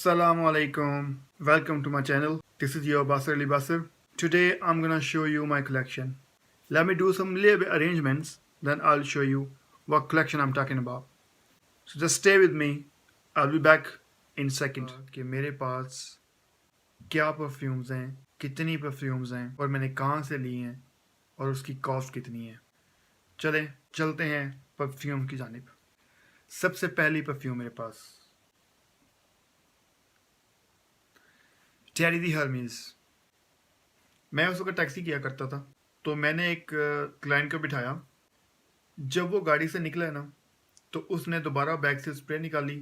Assalamu alaikum. Welcome to my channel. This is your Basir Ali Basir. Today I'm gonna show you my collection. Let me do some little bit arrangements, then I'll show you what collection I'm talking about. So just stay with me. I'll be back in second. कि मेरे पास क्या perfumes हैं, कितनी perfumes हैं और मैंने कहाँ से ली हैं और उसकी कॉस्ट कितनी है. चलते हैं परफ्यूम की जानिब. सबसे पहली परफ्यूम मेरे पास थैरी दी हर्मीज. मैं उस वक्त टैक्सी किया करता था, तो मैंने एक क्लाइंट को बिठाया. जब वो गाड़ी से निकला ना, तो उसने दोबारा बैग से स्प्रे निकाली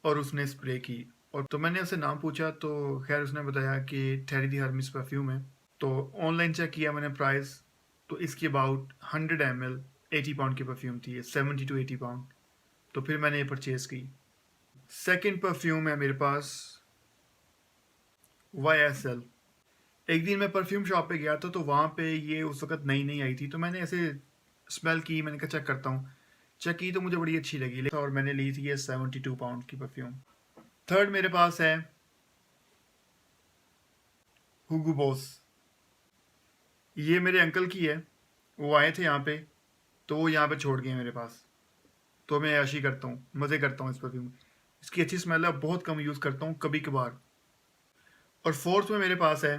और उसने स्प्रे की. और तो मैंने उससे नाम पूछा, तो खैर उसने बताया कि थैरी दी हर्मीज परफ्यूम है. तो ऑनलाइन चेक किया मैंने प्राइस, तो इसकी अबाउट 100 ml 80 पाउंड की परफ्यूम थी, 70 to 80 पाउंड. तो फिर मैंने ये परचेज़ की. सेकंड परफ्यूम है मेरे पास YSL. एक दिन मैं परफ्यूम शॉप पे गया था, तो वहाँ पे ये उस वक्त नई नई आई थी. तो मैंने ऐसे स्मेल की, मैंने कहा चेक करता हूँ. चेक की तो मुझे बड़ी अच्छी लगी और मैंने ली थी ये 72 पाउंड की परफ्यूम. थर्ड मेरे पास है हुगो बॉस. ये मेरे अंकल की है. वो आए थे यहाँ पे, तो वो यहाँ पे छोड़ गए मेरे पास. तो मैं ऐशी करता हूँ, मज़े करता हूँ इस परफ्यूम. इसकी अच्छी स्मेल है, बहुत कम यूज़ करता हूँ, कभी कभार. और फोर्थ में मेरे पास है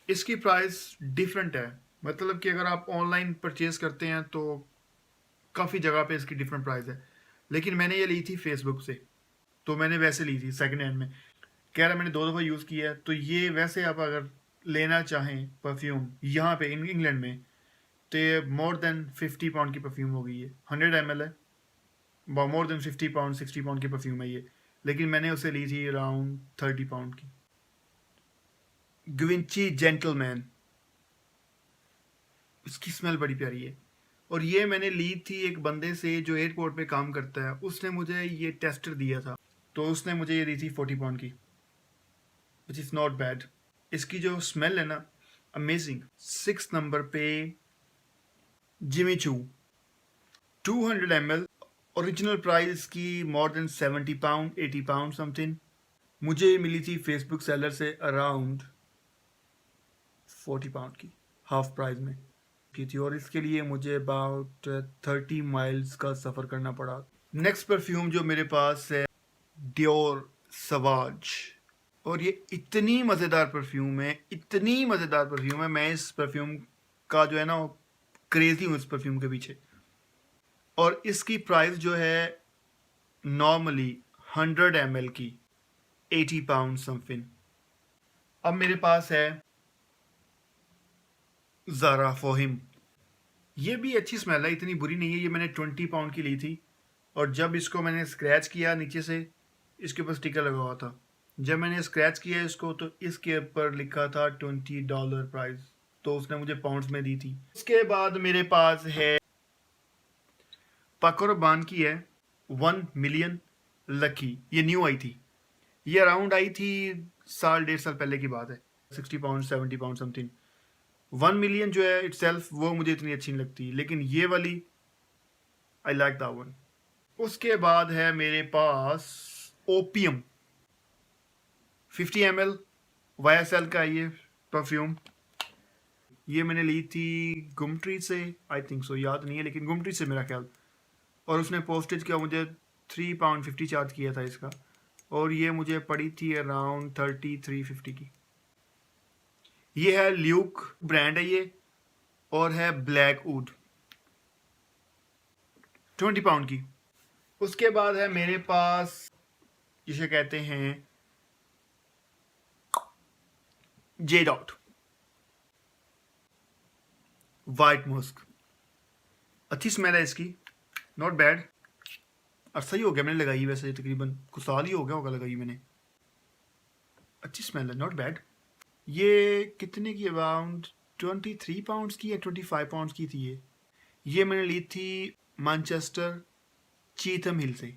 इसकी प्राइस डिफरेंट है. मतलब कि अगर आप ऑनलाइन परचेज करते हैं तो काफ़ी जगह पे इसकी डिफरेंट प्राइस है. लेकिन मैंने ये ली थी फेसबुक से, तो मैंने वैसे ली थी सेकंड हैंड में. कह रहा मैंने 2 दफ़ा यूज़ किया है. तो ये वैसे आप अगर लेना चाहें परफ्यूम यहाँ पे इंग्लैंड में, तो ये मोर देन 50 पाउंड की परफ्यूम हो गई है. 100 ml है, मोर देन 50 पाउंड 60 पाउंड की परफ्यूम है ये. लेकिन मैंने उसे ली थी अराउंड 30 पाउंड की. ग्विंची जेंटलमैन, इसकी स्मेल बड़ी प्यारी है. और ये मैंने ली थी एक बंदे से जो एयरपोर्ट पे काम करता है. उसने मुझे ये टेस्टर दिया था, तो उसने मुझे ये दी थी 40 पाउंड की, विच इज़ नॉट बैड. इसकी जो स्मेल है ना, अमेजिंग. 6 नंबर पे Jimmy Choo 200 ml. Original price की more than 70 pound 80 pound something. मुझे मिली थी फेसबुक सेलर से अराउंड 40 पाउंड की, हाफ प्राइस में की थी. और इसके लिए मुझे अबाउट 30 माइल्स का सफ़र करना पड़ा. नेक्स्ट परफ्यूम जो मेरे पास है डियोर सवाज. और ये इतनी मज़ेदार परफ्यूम है, इतनी मज़ेदार परफ्यूम है. मैं इस परफ्यूम का जो है ना, क्रेज़ी हूँ इस परफ्यूम के पीछे. और इसकी प्राइस जो है नॉर्मली 100 ml की 80 पाउंड समथिंग. अब मेरे पास है ज़ारा फोहिम. ये भी अच्छी स्मेल है, इतनी बुरी नहीं है. ये मैंने 20 पाउंड की ली थी. और जब इसको मैंने स्क्रैच किया नीचे से, इसके ऊपर स्टिकर लगा हुआ था. जब मैंने स्क्रैच किया इसको, तो इसके ऊपर लिखा था $20 प्राइस. तो उसने मुझे पाउंड्स में दी थी. उसके बाद मेरे पास है पाको रबान की है 1 मिलियन लकी. ये न्यू आई थी, ये अराउंड आई थी साल 1.5 साल पहले की बात है. 60 पाउंड 70 पाउंड समथिंग. 1 मिलियन जो है इटसेल्फ वो मुझे इतनी अच्छी नहीं लगती, लेकिन ये वाली आई लाइक दैट वन. उसके बाद है मेरे पास ओपियम 50 ml YSL का ये परफ्यूम. ये मैंने ली थी गुमट्री से, आई थिंक सो, याद नहीं है, लेकिन गुमट्री से मेरा ख्याल. और उसने पोस्टेज का मुझे 3 पाउंड 50 चार्ज किया था इसका. और ये मुझे पड़ी थी अराउंड 3350 की. ये है ल्यूक ब्रांड है ये, और है ब्लैक वुड 20 पाउंड की. उसके बाद है मेरे पास जिसे कहते हैं जे डॉट वाइट मस्क. अच्छी स्मेल है इसकी, नॉट बैड. और सही हो गया मैंने लगाई, वैसे तकरीबन कुछ साल ही हो गया होगा लगाई मैंने. अच्छी स्मेल है, नॉट बैड. ये कितने की, अराउंड 23 पाउंड्स की या 25 पाउंड्स की थी ये मैंने ली थी मैनचेस्टर चीथम हिल से.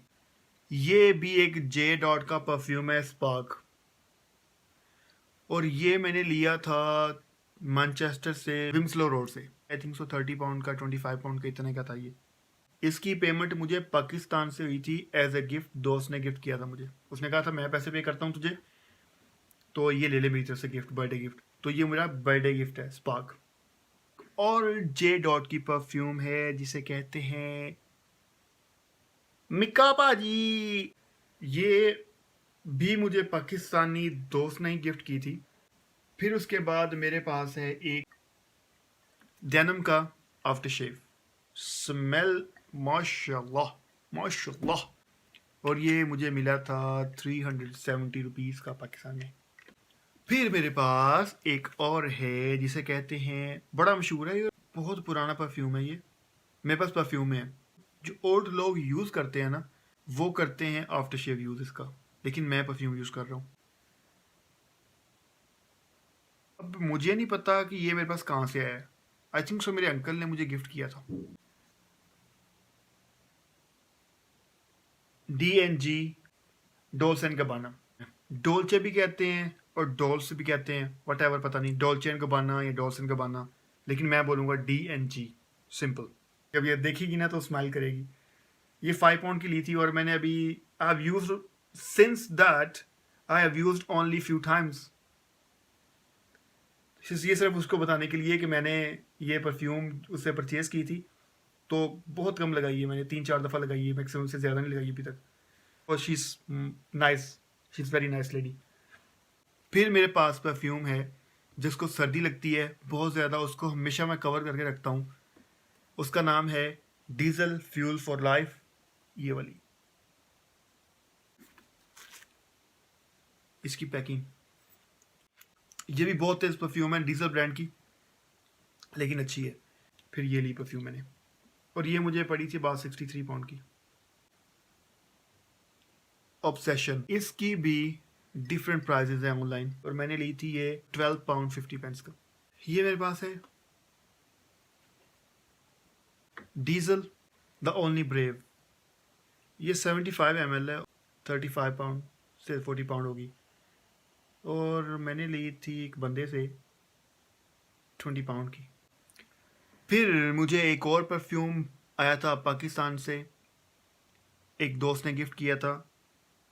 ये भी एक जे डॉट का परफ्यूम है, स्पार्क. और ये मैंने लिया था मैनचेस्टर से विम्सलो रोड से. आई थिंक सो 30 पाउंड का 25 पाउंड का इतने का था ये. इसकी पेमेंट मुझे पाकिस्तान से हुई थी एज ए गिफ्ट, दोस्त ने गिफ्ट किया था मुझे। उसने कहा था मैं पैसे पे करता हूँ तुझे, तो ये ले ले मेरी तरफ से गिफ्ट, बर्थडे गिफ्ट। तो ये मेरा बर्थडे गिफ्ट है स्पार्क। और जे डॉट की परफ्यूम है जिसे कहते हैं मिका पाजी। ये भी मुझे पाकिस्तानी दोस्त ने ही गिफ्ट की थी। फिर उसके बाद मेरे पास है एक डेनिम का आफ्टर शेव, स्मेल माशाल्लाह माशाल्लाह। और ये मुझे मिला था 370 रुपीज़ का पाकिस्तान में। फिर मेरे पास एक और है जिसे कहते हैं, बड़ा मशहूर है ये, बहुत पुराना परफ्यूम है ये। मेरे पास परफ्यूम है जो ओल्ड लोग यूज़ करते हैं ना, वो करते हैं आफ्टर शेव यूज़ इसका, लेकिन मैं परफ्यूम यूज़ कर रहा हूँ। अब मुझे नहीं पता कि ये मेरे पास कहाँ से आया है। आई थिंक सो मेरे अंकल ने मुझे गिफ्ट किया था। DNG डोल्स एंड गबाना, डोल्चे भी कहते हैं और डोल्स भी कहते हैं, वट एवर, पता नहीं डोल्चे एंड गबाना या डोल्स एंड गबाना, लेकिन मैं बोलूँगा DNG सिंपल। जब ये देखेगी ना तो स्माइल करेगी। ये 5 पाउंड की ली थी और मैंने अभी I have used since that, I have used only few times. ये सिर्फ उसको बताने के लिए कि मैंने ये परफ्यूम उससे परचेज़ की थी, तो बहुत कम लगाई है मैंने, 3-4 दफ़ा लगाई है मैक्सिमम, से ज़्यादा नहीं लगाई अभी तक। और she is nice, she is very nice lady. फिर मेरे पास परफ्यूम है जिसको सर्दी लगती है बहुत ज़्यादा, उसको हमेशा मैं कवर करके रखता हूँ। उसका नाम है डीजल फ्यूल फॉर लाइफ, ये वाली। इसकी पैकिंग, ये भी बहुत तेज़ परफ्यूम है, डीजल ब्रांड की, लेकिन अच्छी है। फिर ये ली परफ्यूम मैंने, और ये मुझे पड़ी थी बात 63 पाउंड की। ऑब्सेशन, इसकी भी डिफरेंट प्राइजेज हैं ऑनलाइन, और मैंने ली थी ये 12 पाउंड 50 पेंस का। ये मेरे पास है डीजल द ओनली ब्रेव, ये 75 ml है, 35 पाउंड से 40 पाउंड होगी, और मैंने ली थी एक बंदे से 20 पाउंड की। फिर मुझे एक और परफ्यूम आया था पाकिस्तान से, एक दोस्त ने गिफ्ट किया था,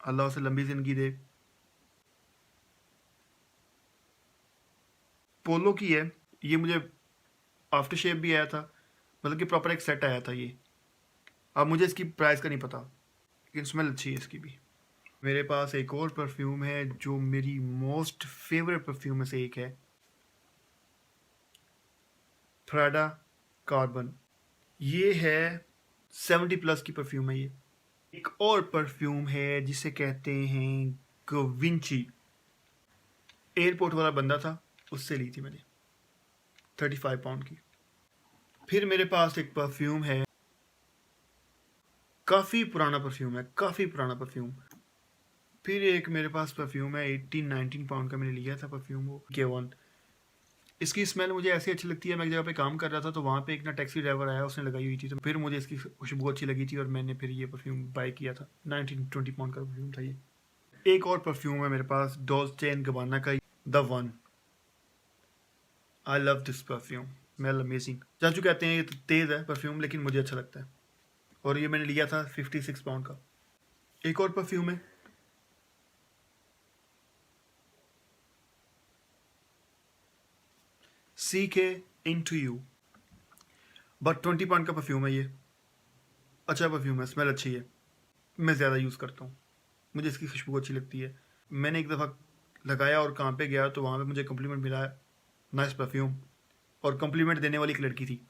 अल्लाह उसे लंबी ज़िंदगी दे। पोलो की है ये, मुझे आफ्टर शेव भी आया था, मतलब कि प्रॉपर एक सेट आया था ये। अब मुझे इसकी प्राइस का नहीं पता, लेकिन स्मेल अच्छी है इसकी भी। मेरे पास एक और परफ्यूम है जो मेरी मोस्ट फेवरेट परफ्यूम में से एक है, प्राडा कार्बन। ये है 70 प्लस की परफ्यूम है ये। एक और परफ्यूम है जिसे कहते हैं गविंची, एयरपोर्ट वाला बंदा था, उससे ली थी मैंने 35 पाउंड की। फिर मेरे पास एक परफ्यूम है, काफ़ी पुराना परफ्यूम है, काफ़ी पुराना परफ्यूम। फिर एक मेरे पास परफ्यूम है 18-19 पाउंड का, मैंने लिया था परफ्यूम, वो K1। इसकी स्मेल मुझे ऐसी अच्छी लगती है, मैं एक जगह पे काम कर रहा था तो वहाँ पे एक ना टैक्सी ड्राइवर आया, उसने लगाई हुई थी, तो फिर मुझे इसकी खुशबू अच्छी लगी थी और मैंने फिर ये परफ्यूम बाय किया था। 19-20 पाउंड का परफ्यूम था ये। एक और परफ्यूम है मेरे पास डॉल्चे एंड गबाना का, the one. I love this perfume, smell amazing. चाचू कहते हैं ये तो तेज़ है परफ्यूम, लेकिन मुझे अच्छा लगता है, और ये मैंने लिया था 56 पाउंड का। एक और परफ्यूम है CK Into You, but 20 pound का परफ्यूम है ये। अच्छा परफ्यूम है, स्मेल अच्छी है, मैं ज़्यादा यूज़ करता हूँ, मुझे इसकी खुशबू अच्छी लगती है। मैंने एक दफ़ा लगाया और कहाँ पे गया तो वहाँ पे मुझे कम्प्लीमेंट मिला, नाइस परफ्यूम, और कम्प्लीमेंट देने वाली एक लड़की थी।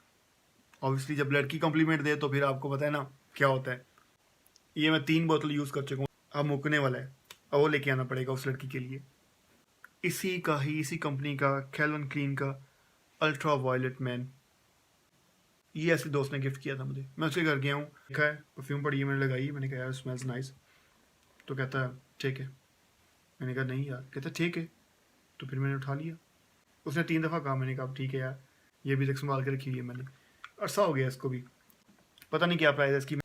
ऑब्वियसली जब लड़की कम्प्लीमेंट दे तो फिर आपको पता है ना क्या होता है। ये मैं 3 बोतल यूज़ कर चुका हूँ, अब मुकने वाला है, अब वो लेके आना पड़ेगा उस लड़की के लिए। इसी का ही, इसी कंपनी का, कैल्विन क्लीन का अल्ट्रा वायलेट मैन, ये ऐसे दोस्त ने गिफ्ट किया था मुझे। मैं उसके घर गया हूँ, देखा है परफ्यूम पड़ी है, मैंने लगाई, मैंने कहा यार स्मेल्स नाइस, तो कहता है ठीक है। मैंने कहा नहीं यार, कहता ठीक है, तो फिर मैंने उठा लिया। उसने 3 दफ़ा कहा, मैंने कहा ठीक है यार, ये भी तक संभाल के रखी हुई है मैंने, अरसा हो गया इसको भी, पता नहीं क्या प्राइस है इसकी।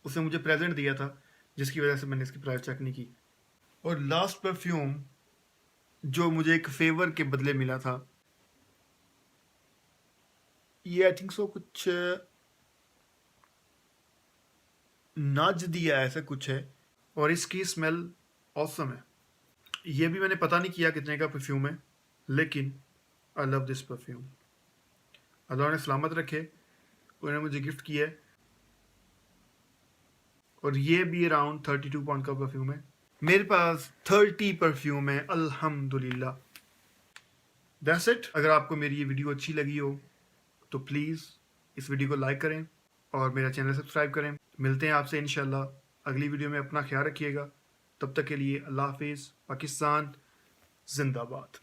उसने मुझे प्रेजेंट दिया था जिसकी वजह से मैंने इसकी प्राइस चेक नहीं की। और लास्ट परफ्यूम जो मुझे एक फेवर के बदले मिला था, ये आई थिंक सो कुछ नज दिया ऐसा कुछ है, और इसकी स्मेल ऑसम है। ये भी मैंने पता नहीं किया कितने का परफ्यूम है, लेकिन आई लव दिस परफ्यूम। अल्लाह ने सलामत रखे, उन्होंने मुझे गिफ्ट किया है, और ये भी अराउंड 32 पाउंड का परफ्यूम है। मेरे पास 30 परफ्यूम है अल्हम्दुलिल्लाह। That's it. अगर आपको मेरी ये वीडियो अच्छी लगी हो तो प्लीज़ इस वीडियो को लाइक करें और मेरा चैनल सब्सक्राइब करें। मिलते हैं आपसे इंशाल्लाह अगली वीडियो में। अपना ख्याल रखिएगा। तब तक के लिए अल्लाह हाफिज़। पाकिस्तान जिंदाबाद।